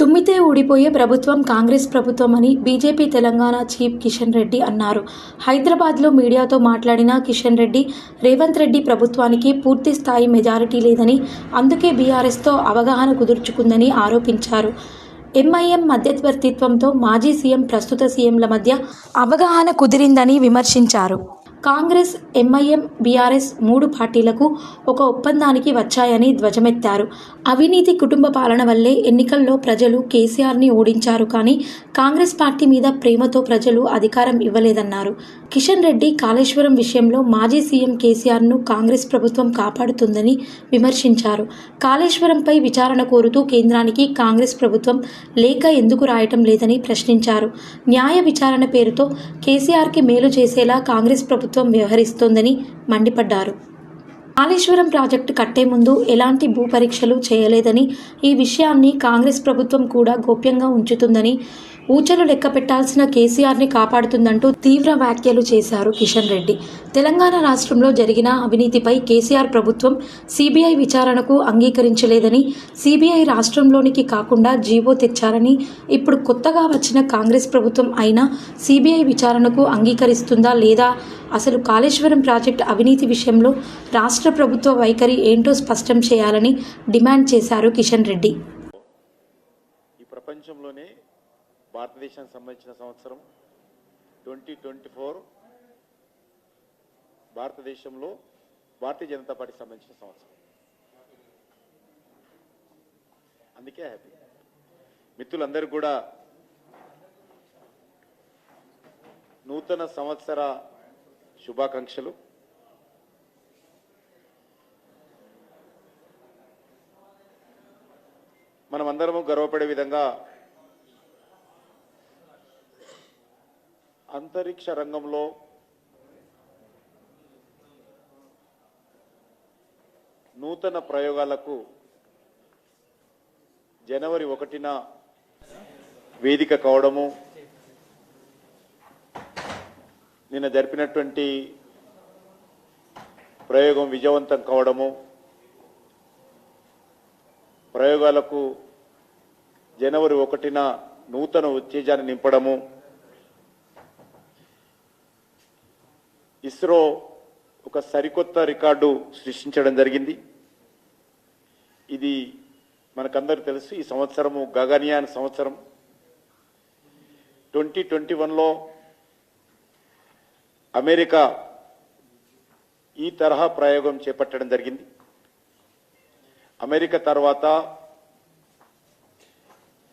తుమ్మితే ఊడిపోయే ప్రభుత్వం కాంగ్రెస్ ప్రభుత్వం అని బీజేపీ తెలంగాణ చీఫ్ కిషన్ రెడ్డి అన్నారు. హైదరాబాద్లో మీడియాతో మాట్లాడిన కిషన్ రెడ్డి, రేవంత్ రెడ్డి ప్రభుత్వానికి పూర్తి స్థాయి మెజారిటీ లేదని, అందుకే బీఆర్ఎస్తో అవగాహన కుదుర్చుకుందని ఆరోపించారు. ఎంఐఎం మధ్యవర్తిత్వంతో మాజీ సీఎం, ప్రస్తుత సీఎంల మధ్య అవగాహన కుదిరిందని విమర్శించారు. కాంగ్రెస్, ఎంఐఎం, బీఆర్ఎస్ మూడు పార్టీలకు ఒక ఒప్పందానికి వచ్చాయని ధ్వజమెత్తారు. అవినీతి కుటుంబ పాలన వల్లే ఎన్నికల్లో ప్రజలు కేసీఆర్ని ఓడించారు కానీ కాంగ్రెస్ పార్టీ మీద ప్రేమతో ప్రజలు అధికారం ఇవ్వలేదన్నారు. కిషన్ రెడ్డి కాళేశ్వరం విషయంలో మాజీ సీఎం కేసీఆర్ను కాంగ్రెస్ ప్రభుత్వం కాపాడుతుందని విమర్శించారు. కాళేశ్వరంపై విచారణ కోరుతూ కేంద్రానికి కాంగ్రెస్ ప్రభుత్వం లేఖ ఎందుకు రాయటం లేదని ప్రశ్నించారు. న్యాయ విచారణ పేరుతో కేసీఆర్కి మేలు చేసేలా కాంగ్రెస్ ప్రభుత్వం వ్యవహరిస్తోందని మండిపడ్డారు. కాళేశ్వరం ప్రాజెక్టు కట్టే ముందు ఎలాంటి భూ పరీక్షలు చేయలేదని, ఈ విషయాన్ని కాంగ్రెస్ ప్రభుత్వం కూడా గోప్యంగా ఉంచుతుందని, ఊచలు లెక్క పెట్టాల్సిన కేసీఆర్ని కాపాడుతుందంటూ తీవ్ర వ్యాఖ్యలు చేశారు కిషన్ రెడ్డి. తెలంగాణ రాష్ట్రంలో జరిగిన అవినీతిపై కేసీఆర్ ప్రభుత్వం సీబీఐ విచారణకు అంగీకరించలేదని, సీబీఐ రాష్ట్రంలోనికి కాకుండా జీవో తెచ్చారని, ఇప్పుడు కొత్తగా వచ్చిన కాంగ్రెస్ ప్రభుత్వం అయినా సీబీఐ విచారణకు అంగీకరిస్తుందా లేదా, అసలు కాళేశ్వరం ప్రాజెక్టు అవినీతి విషయంలో రాష్ట్ర ప్రభుత్వ వైఖరి ఏంటో స్పష్టం చేయాలని డిమాండ్ చేశారు కిషన్ రెడ్డి. ఈ ప్రపంచంలోనే భారతదేశానికి సంబంధించిన సంవత్సరం 2024 భారతదేశంలో భారతీయ జనతా పార్టీకి సంబంధించిన సంవత్సరం. అందుకే హ్యాపీ. మిత్రులందరూ కూడా నూతన సంవత్సర శుభాకాంక్షలు. మనమందరము గర్వపడే విధంగా అంతరిక్ష రంగంలో నూతన ప్రయోగాలకు జనవరి 1న వేదిక కావడము, నిన్న జరిపినటువంటి ప్రయోగం విజయవంతం కావడము, ప్రయోగాలకు జనవరి 1న నూతన ఉత్తేజాన్ని నింపడము, ఇస్రో ఒక సరికొత్త రికార్డు సృష్టించడం జరిగింది. ఇది మనకందరూ తెలుసు. ఈ సంవత్సరము గగనయాన్ సంవత్సరం. 2021లో అమెరికా ఈ తరహా ప్రయోగం చేపట్టడం జరిగింది. అమెరికా తర్వాత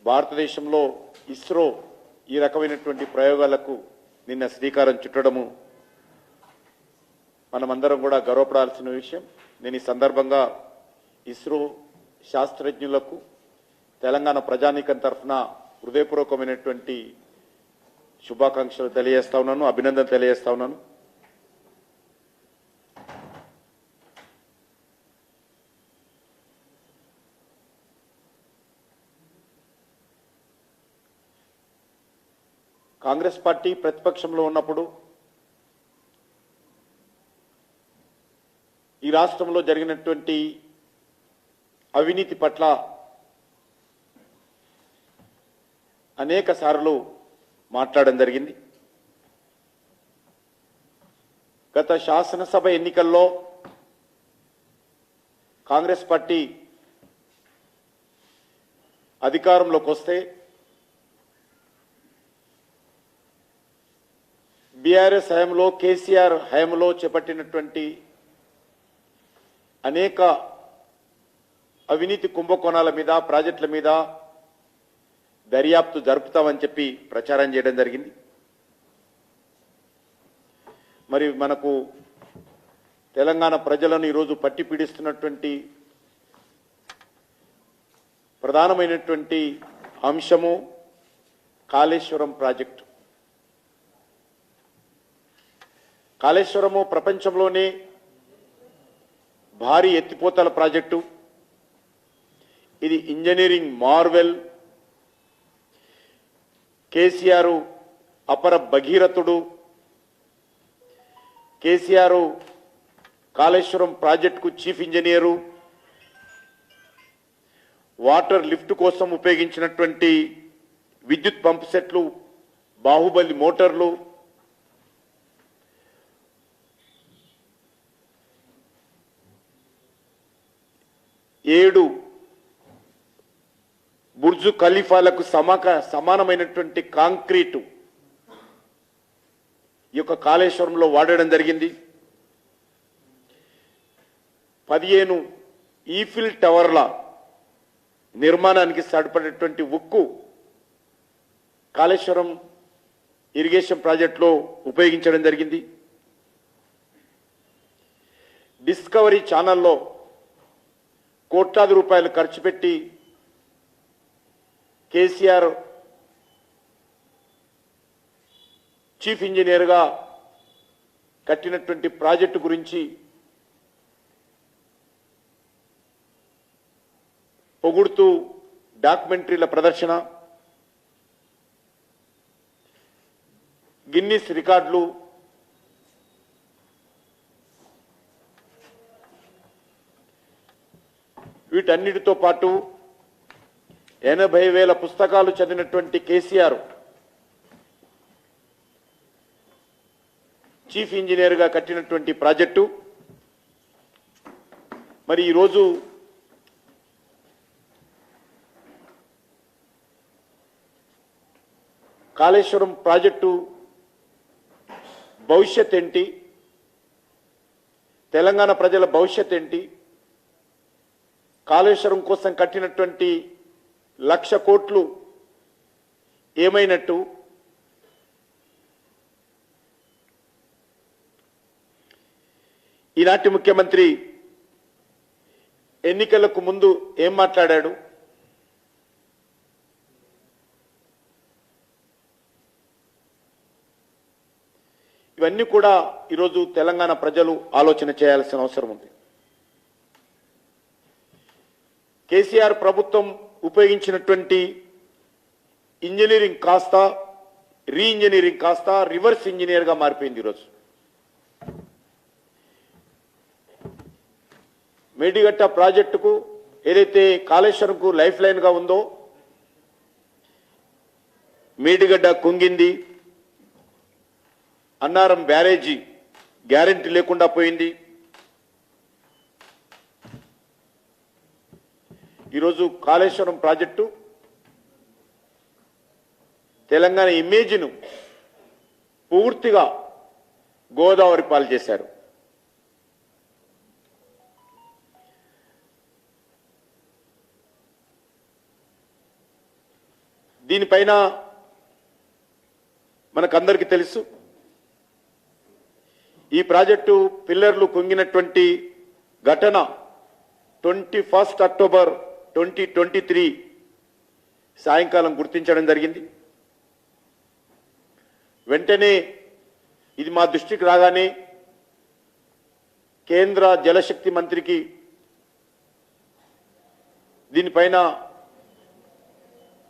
భారతదేశంలో ఇస్రో ఈ రకమైనటువంటి ప్రయోగాలకు నిన్న శ్రీకారం చుట్టడము మనమందరం కూడా గర్వపడాల్సిన విషయం. నేను ఈ సందర్భంగా ఇస్రో శాస్త్రజ్ఞులకు తెలంగాణ ప్రజానీకం తరఫున హృదయపూర్వకమైనటువంటి శుభాకాంక్షలు తెలియజేస్తా ఉన్నాను, అభినందనలు తెలియజేస్తా ఉన్నాను. కాంగ్రెస్ పార్టీ ప్రతిపక్షంలో ఉన్నప్పుడు ఈ రాష్ట్రంలో జరిగినటువంటి అవినీతి పట్ల అనేక సార్లు మాట్లాడడం జరిగింది. గత శాసనసభ ఎన్నికల్లో కాంగ్రెస్ పార్టీ అధికారంలోకి వస్తే బీఆర్ఎస్ హయాంలో, కేసీఆర్ హయాంలో చేపట్టినటువంటి అనేక అవినీతి కుంభకోణాల మీద, ప్రాజెక్టుల మీద దర్యాప్తు జరుపుతామని చెప్పి ప్రచారం చేయడం జరిగింది. మరి మనకు తెలంగాణ ప్రజలను ఈరోజు పట్టి పీడిస్తున్నటువంటి ప్రధానమైనటువంటి అంశము కాళేశ్వరం ప్రాజెక్టు. కాళేశ్వరము ప్రపంచంలోనే భారీ ఎత్తిపోతల ప్రాజెక్టు. ఇది ఇంజనీరింగ్ మార్వెల్. కేసీఆర్ అపర భగీరథుడు. కేసీఆర్ కాళేశ్వరం ప్రాజెక్టుకు చీఫ్ ఇంజనీరు. వాటర్ లిఫ్ట్ కోసం ఉపయోగించినటువంటి విద్యుత్ పంప్ సెట్లు, బాహుబలి మోటార్లు, ఏడు బుర్జు ఖలీఫాలకు సమానమైనటువంటి కాంక్రీటు ఈ యొక్క కాళేశ్వరంలో వాడడం జరిగింది. 15 ఈఫిల్ టవర్ల నిర్మాణానికి సరిపడేటువంటి ఉక్కు కాళేశ్వరం ఇరిగేషన్ ప్రాజెక్టులో ఉపయోగించడం జరిగింది. డిస్కవరీ ఛానల్లో కోట్లాది రూపాయలు ఖర్చు పెట్టి కేసీఆర్ చీఫ్ ఇంజనీర్గా కట్టినటువంటి ప్రాజెక్టు గురించి పొగుడుతూ డాక్యుమెంటరీల ప్రదర్శన, గిన్నిస్ రికార్డులు, వీటన్నిటితో పాటు 80,000 పుస్తకాలు చదివినటువంటి కేసీఆర్ చీఫ్ ఇంజనీర్గా కట్టినటువంటి ప్రాజెక్టు మరి ఈరోజు కాళేశ్వరం ప్రాజెక్టు భవిష్యత్ ఏంటి, తెలంగాణ ప్రజల భవిష్యత్ ఏంటి, కాళేశ్వరం కోసం కట్టినటువంటి 1,00,000 కోట్లు ఏమైనట్టు, ఈనాటి ముఖ్యమంత్రి ఎన్నికలకు ముందు ఏం మాట్లాడాడు, ఇవన్నీ కూడా ఈరోజు తెలంగాణ ప్రజలు ఆలోచన చేయాల్సిన అవసరం ఉంది. కేసీఆర్ ప్రభుత్వం ఉపయోగించినటువంటి ఇంజనీరింగ్ కాస్త రీ ఇంజనీరింగ్ కాస్త రివర్స్ ఇంజనీర్గా మారిపోయింది. ఈరోజు మేడిగడ్డ ప్రాజెక్టుకు ఏదైతే కాళేశ్వరంకు లైఫ్ లైన్గా ఉందో మేడిగడ్డ కుంగింది, అన్నారం బ్యారేజీ గ్యారెంటీ లేకుండా పోయింది. ఈరోజు కాళేశ్వరం ప్రాజెక్టు తెలంగాణ ఇమేజ్ను పూర్తిగా గోదావరి పాలు చేశారు. దీనిపైన మనకందరికీ తెలుసు, ఈ ప్రాజెక్టు పిల్లర్లు కుంగినటువంటి ఘటన 21 అక్టోబర్ 2023 సాయంకాలం గుర్తించడం జరిగింది. వెంటనే ఇది మా దృష్టికి రాగానే కేంద్ర జలశక్తి మంత్రికి దీనిపైన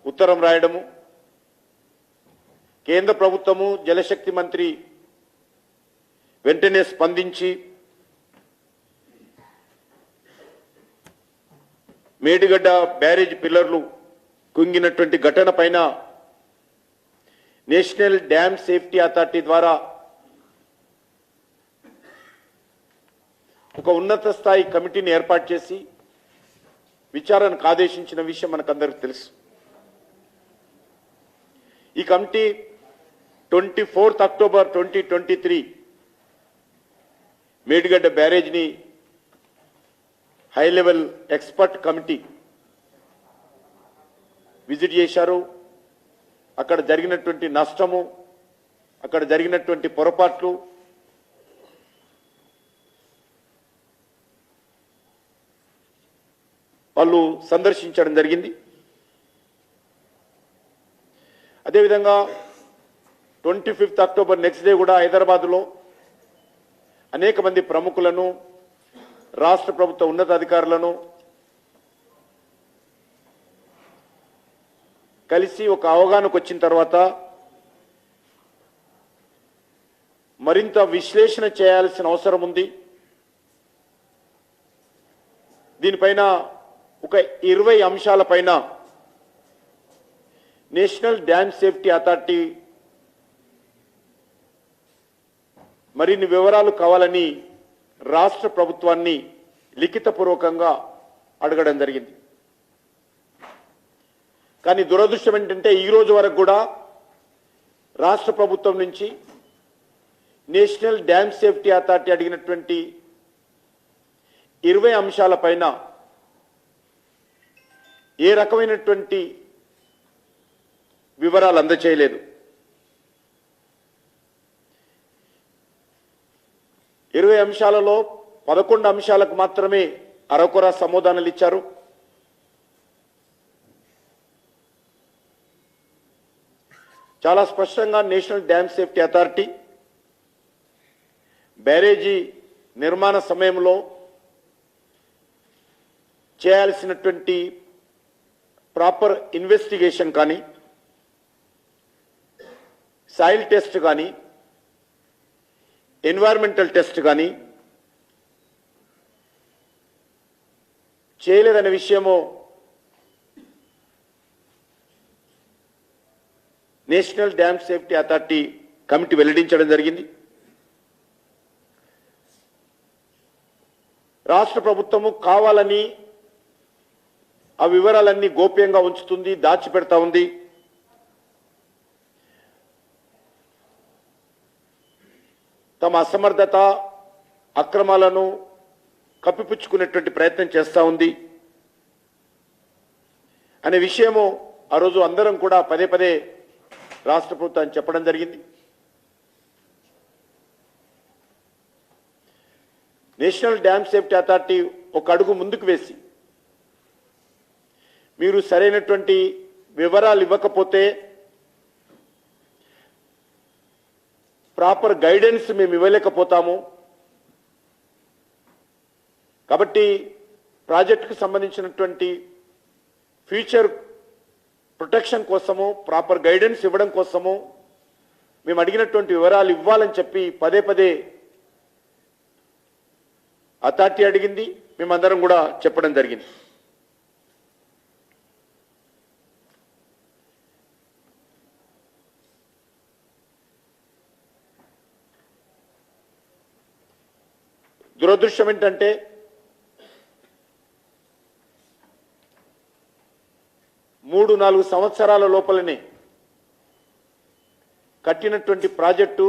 ఉత్తరం రాయడము, కేంద్ర ప్రభుత్వము జలశక్తి మంత్రి వెంటనే స్పందించి మేడిగడ్డ బ్యారేజ్ పిల్లర్లు కుంగినటువంటి ఘటన పైన నేషనల్ డ్యామ్ సేఫ్టీ అథారిటీ ద్వారా ఒక ఉన్నత స్థాయి కమిటీని ఏర్పాటు చేసి విచారణకు ఆదేశించిన విషయం మనకందరికీ తెలుసు. ఈ కమిటీ 24 అక్టోబర్ 2023 మేడిగడ్డ బ్యారేజ్ని high level expert committee visit చేశారు. అక్కడ జరిగినటువంటి నష్టము, అక్కడ జరిగినటువంటి పొరపాట్లు, వాళ్ళు సందర్శించడం జరిగింది. అదేవిధంగా 25 అక్టోబర్ నెక్స్ట్ డే కూడా హైదరాబాద్లో అనేక మంది ప్రముఖులను, రాష్ట్ర ప్రభుత్వ ఉన్నతాధికారులను కలిసి ఒక అవగాహనకు వచ్చిన తర్వాత మరింత విశ్లేషణ చేయాల్సిన అవసరం ఉంది. దీనిపైన ఒక 20 అంశాలపైన నేషనల్ డ్యామ్ సేఫ్టీ అథారిటీ మరిన్ని వివరాలు కావాలని రాష్ట్ర ప్రభుత్వాన్ని లిఖితపూర్వకంగా అడగడం జరిగింది. కానీ దురదృష్టం ఏంటంటే ఈ రోజు వరకు కూడా రాష్ట్ర ప్రభుత్వం నుంచి నేషనల్ డ్యామ్ సేఫ్టీ అథారిటీ అడిగినటువంటి 20 అంశాలపైన ఏ రకమైనటువంటి వివరాలు అందజేయలేదు. 20 అంశాలలో 11 అంశాలకు మాత్రమే అరకొర సమాధానాలు ఇచ్చారు. చాలా స్పష్టంగా నేషనల్ డ్యామ్ సేఫ్టీ అథారిటీ బ్యారేజీ నిర్మాణ సమయంలో చేయాల్సినటువంటి ప్రాపర్ ఇన్వెస్టిగేషన్ కానీ, సాయిల్ టెస్ట్ కానీ, ఎన్వైరన్మెంటల్ టెస్ట్ కానీ చేయలేదనే విషయము national dam safety authority committee వెల్లడించడం జరిగింది. రాష్ట్ర ప్రభుత్వము కావాలని ఆ వివరాలన్నీ గోప్యంగా ఉంచుతుంది, దాచిపెడతా ఉంది. తమ అసమర్థత, అక్రమాలను కప్పిపుచ్చుకునేటువంటి ప్రయత్నం చేస్తూ ఉంది అనే విషయము ఆ రోజు అందరం కూడా పదే పదే రాష్ట్ర ప్రభుత్వాన్ని చెప్పడం జరిగింది. నేషనల్ డ్యామ్ సేఫ్టీ అథారిటీ ఒక అడుగు ముందుకు వేసి మీరు సరైనటువంటి వివరాలు ఇవ్వకపోతే ప్రాపర్ గైడెన్స్ మేము ఇవ్వలేకపోతాము, కాబట్టి ప్రాజెక్టుకు సంబంధించినటువంటి ఫ్యూచర్ ప్రొటెక్షన్ కోసము, ప్రాపర్ గైడెన్స్ ఇవ్వడం కోసము మేము అడిగినటువంటి వివరాలు ఇవ్వాలని చెప్పి పదే పదే అథారిటీ అడిగింది. మేమందరం కూడా చెప్పడం జరిగింది. దురదృష్టం ఏంటంటే మూడు 4 సంవత్సరాల లోపలనే కట్టినటువంటి ప్రాజెక్టు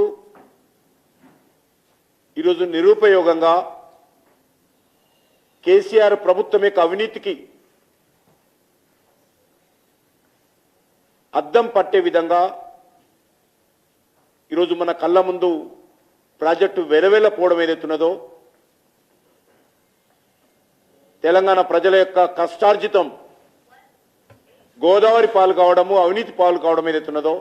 ఈరోజు నిరుపయోగంగా కేసీఆర్ ప్రభుత్వం యొక్క అవినీతికి అద్దం పట్టే విధంగా ఈరోజు మన కళ్ళ ముందు ప్రాజెక్టు వెలవెలపోవడం ఏదైతున్నదో, తెలంగాణ ప్రజల యొక్క కష్టార్జితం గోదావరి పాలు కావడము, అవినీతి పాలు కావడం ఏదైతున్నదో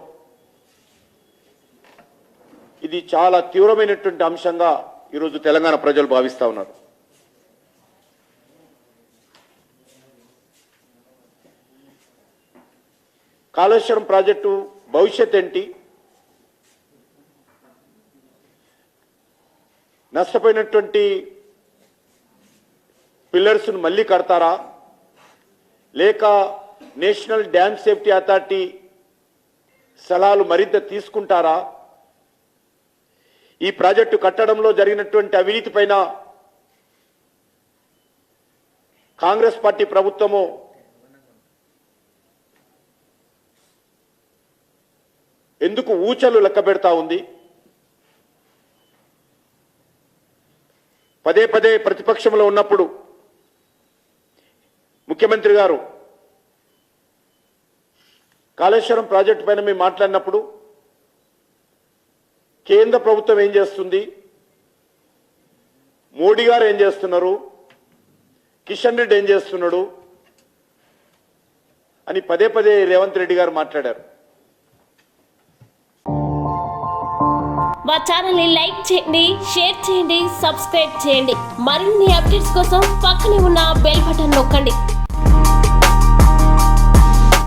ఇది చాలా తీవ్రమైనటువంటి అంశంగా ఈరోజు తెలంగాణ ప్రజలు భావిస్తా ఉన్నారు. కాళేశ్వరం ప్రాజెక్టు భవిష్యత్ ఏంటి? నష్టపోయినటువంటి పిల్లర్స్ను మళ్ళీ కడతారా, లేక నేషనల్ డ్యామ్ సేఫ్టీ అథారిటీ సలహాలు మరింత తీసుకుంటారా? ఈ ప్రాజెక్టు కట్టడంలో జరిగినటువంటి అవినీతి పైన కాంగ్రెస్ పార్టీ ప్రభుత్వము ఎందుకు ఊచలు లెక్క పెడతా ఉంది? పదే పదే ప్రతిపక్షంలో ఉన్నప్పుడు ముఖ్యమంత్రి గారు కాళేశ్వరం ప్రాజెక్టు పైన మేము మాట్లాడినప్పుడు కేంద్ర ప్రభుత్వం ఏం చేస్తుంది, మోడీ గారు ఏం చేస్తున్నారు, కిషన్ రెడ్డి ఏం చేస్తున్నాడు అని పదే పదే రేవంత్ రెడ్డి గారు మాట్లాడారు. మా ఛానల్ ని లైక్ చేయండి, షేర్ చేయండి, సబ్స్క్రైబ్ చేయండి. మరిన్ని అప్డేట్స్ కోసం పక్కనే ఉన్న బెల్ బటన్ నొక్కండి.